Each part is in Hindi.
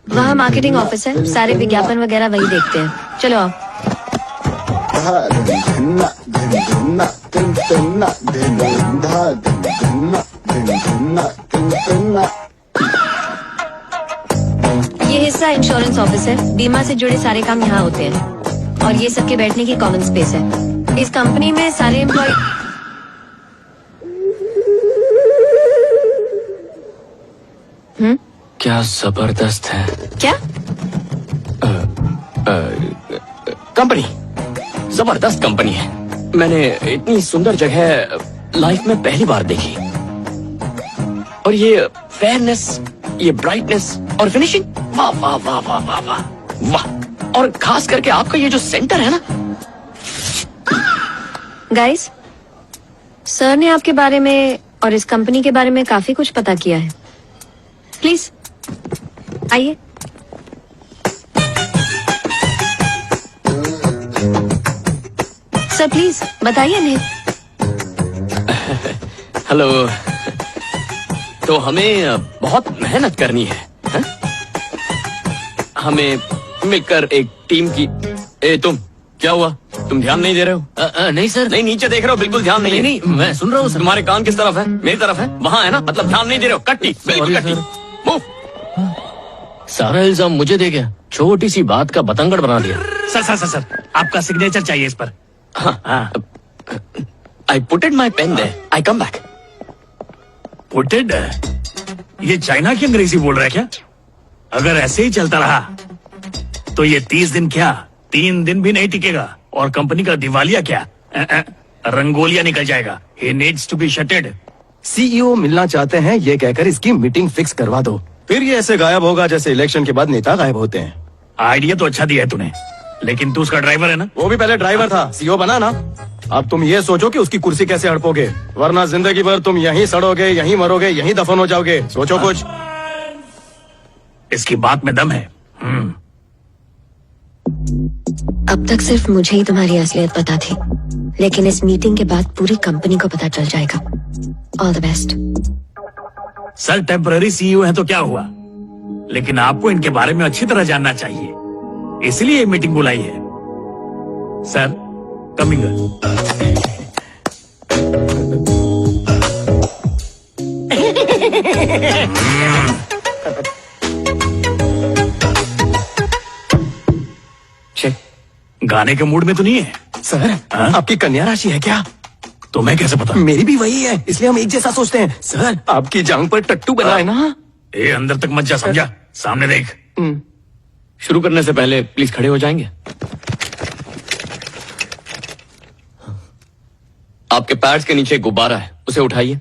वहाँ मार्केटिंग ऑफिस है, सारे विज्ञापन वगैरह वही देखते हैं। चलो आओ। ये हिस्सा इंश्योरेंस ऑफिस है, बीमा से जुड़े सारे काम यहाँ होते हैं और ये सबके बैठने की कॉमन स्पेस है। इस कंपनी में सारे एम्प्लॉय क्या जबरदस्त है। क्या कंपनी जबरदस्त कंपनी है। मैंने इतनी सुंदर जगह लाइफ में पहली बार देखी। और ये फेयरनेस, ये ब्राइटनेस और फिनिशिंग, वाह वाह वाह वाह वाह वाह वाह। और खास करके आपका ये जो सेंटर है ना। गाइस, सर ने आपके बारे में और इस कंपनी के बारे में काफी कुछ पता किया है। प्लीज आइए। सर प्लीज बताइए नहीं। हेलो। तो हमें बहुत मेहनत करनी है, हा? हमें मिलकर एक टीम की। तुम क्या हुआ? तुम ध्यान नहीं दे रहे हो? नहीं सर। नहीं, नीचे देख रहे हो, बिल्कुल ध्यान नहीं है। नहीं, मैं सुन रहा हूँ सर। तुम्हारे कान किस तरफ है? मेरी तरफ है, वहाँ है ना, मतलब ध्यान नहीं दे रहे हो। कट्टी, बिल्कुल कट्टी। मूव। सारा इल्जाम मुझे दे गया, छोटी सी बात का बतंगड़ बना दिया। सर आपका सिग्नेचर चाहिए इस पर। I put it my pen there. I come back. Putted? ये चाइना की अंग्रेजी बोल रहा है क्या? अगर ऐसे ही चलता रहा तो ये 30 दिन क्या 3 दिन भी नहीं टिकेगा और कंपनी का दिवालिया क्या रंगोलिया निकल जाएगा। He needs to be shuttered. CEO मिलना चाहते हैं ये कहकर इसकी मीटिंग फिक्स करवा दो, फिर ये ऐसे गायब होगा जैसे इलेक्शन के बाद नेता गायब होते हैं। आइडिया तो अच्छा दिया है तूने, लेकिन तू उसका ड्राइवर है ना? वो भी पहले ड्राइवर था, सीईओ बना ना। अब तुम ये सोचो कि उसकी कुर्सी कैसे हड़पोगे, वरना जिंदगी भर तुम यहीं सड़ोगे, यहीं मरोगे, यहीं दफन हो जाओगे। सोचो कुछ। इसकी बात में दम है। अब तक सिर्फ मुझे ही तुम्हारी असलियत पता थी, लेकिन इस मीटिंग के बाद पूरी कंपनी को पता चल जाएगा। All the best. Sir temporary CEO है तो क्या हुआ, लेकिन आपको इनके बारे में अच्छी तरह जानना चाहिए, इसलिए ये मीटिंग बुलाई है। Sir coming. गाने के मूड में तो नहीं है? सर आपकी कन्या राशि है क्या? तुम्हें कैसे पता? मेरी भी वही है, इसलिए हम एक जैसा सोचते हैं। सर आपकी जांग पर टट्टू बना है ना। ए अंदर तक मत जा, समझा? सामने देख। शुरू करने से पहले प्लीज खड़े हो जाएंगे। आपके पैड्स के नीचे एक गुब्बारा है, उसे उठाइए।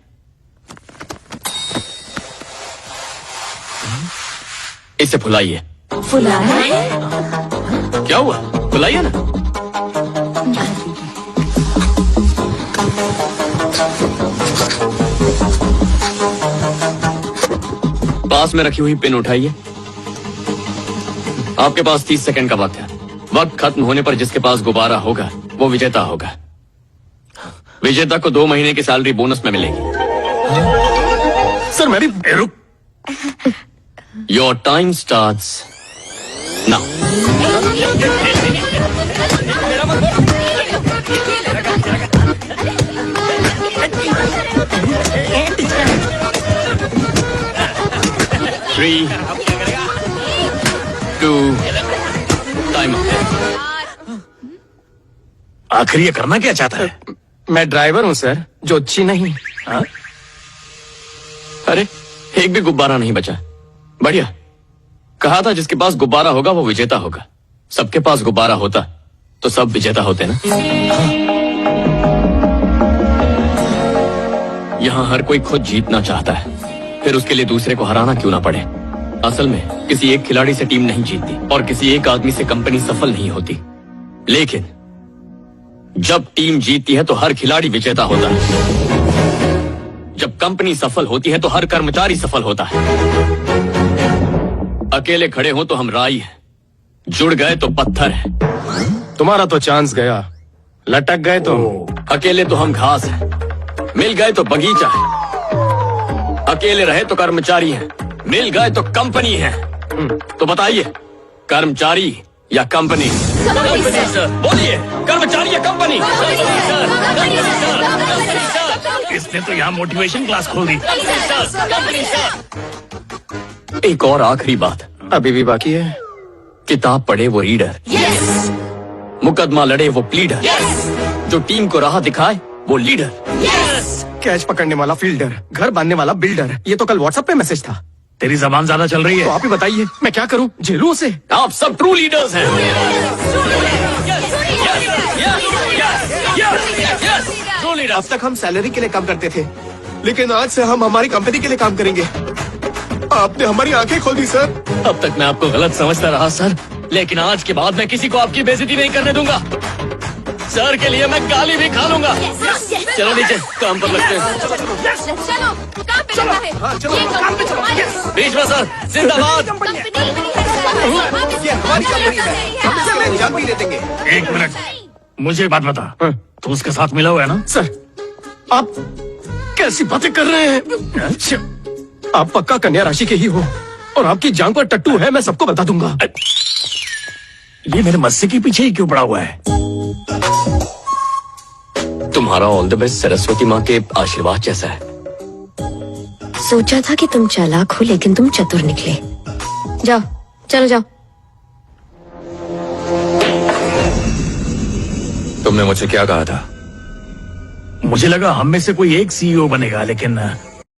इसे फुलाइए। फुलाना है? क्या हुआ? फुलाइए ना। पास में रखी हुई पिन उठाइए। आपके पास 30 सेकंड का वक्त है। वक्त खत्म होने पर जिसके पास गुब्बारा होगा वो विजेता होगा। विजेता को 2 महीने की सैलरी बोनस में मिलेगी। सर मैं भी। रुक। Your time starts now. Three, 2, time. आखिर ये करना क्या चाहता है? मैं ड्राइवर हूँ सर, जो अच्छी नहीं। अरे एक भी गुब्बारा नहीं बचा। बढ़िया। कहा था जिसके पास गुब्बारा होगा वो विजेता होगा। सबके पास गुब्बारा होता तो सब विजेता होते ना। यहाँ हर कोई खुद जीतना चाहता है, फिर उसके लिए दूसरे को हराना क्यों ना पड़े। असल में किसी एक खिलाड़ी से टीम नहीं जीतती और किसी एक आदमी से कंपनी सफल नहीं होती, लेकिन जब टीम जीतती है तो हर खिलाड़ी विजेता होता है। जब कंपनी सफल होती है तो हर कर्मचारी सफल होता है। अकेले खड़े हो तो हम राई हैं, जुड़ गए तो पत्थर है। तुम्हारा तो चांस गया, लटक गए तो। अकेले तो हम घास हैं, मिल गए तो बगीचा है। अकेले रहे तो कर्मचारी हैं, मिल गए तो कंपनी है। तो बताइए, कर्मचारी या कंपनी? बोलिए, कर्मचारी या कंपनी? इसने तो यहाँ मोटिवेशन क्लास खोल दी। एक और आखिरी बात, अभी भी बाकी है। किताब पढ़े वो रीडर, मुकदमा लड़े वो प्लीडर, जो टीम को राह दिखाए वो लीडर। कैच पकड़ने वाला फील्डर, घर बांधने वाला बिल्डर। ये तो कल व्हाट्सएप पे मैसेज था। तेरी जबान ज्यादा चल रही तो है। आप ही बताइए, मैं क्या करूं? झेलूं उसे? आप सब ट्रू लीडर्स हैं। True leader. अब तक हम सैलरी के लिए काम करते थे, लेकिन आज से हम हमारी कंपनी के लिए काम करेंगे। आपने हमारी आंखें खोल दी सर। अब तक मैं आपको गलत समझता रहा सर, लेकिन आज के बाद मैं किसी को आपकी बेइज्जती नहीं करने दूंगा। सर के लिए मैं गाली भी खा लूंगा। चलो नीचे काम पर लगते हैं। चलो काम पे लगा है। हाँ, चलो, ये काम पे चलो। भीष्म सर जिंदाबाद। ये हमारी कंपनी है, हम इसे अंजाम भी दे देंगे। एक मिनट, मुझे एक बात बता, तू उसके साथ मिला हुआ है ना? सर, आप कैसी बातें कर रहे हैं? अच्छा, आप पक्का कन्या राशि के ही हो और आपकी जांग पर टट्टू है, मैं सबको बता दूंगा। ये मेरे मस्से के पीछे ही क्यों पड़ा हुआ है? तुम्हारा ऑल द बेस्ट सरस्वती माँ के आशीर्वाद जैसा है। सोचा था कि तुम चालाक हो, लेकिन तुम चतुर निकले। जाओ, चलो जाओ। तुमने मुझे क्या कहा था? मुझे लगा हम में से कोई एक सीईओ बनेगा, लेकिन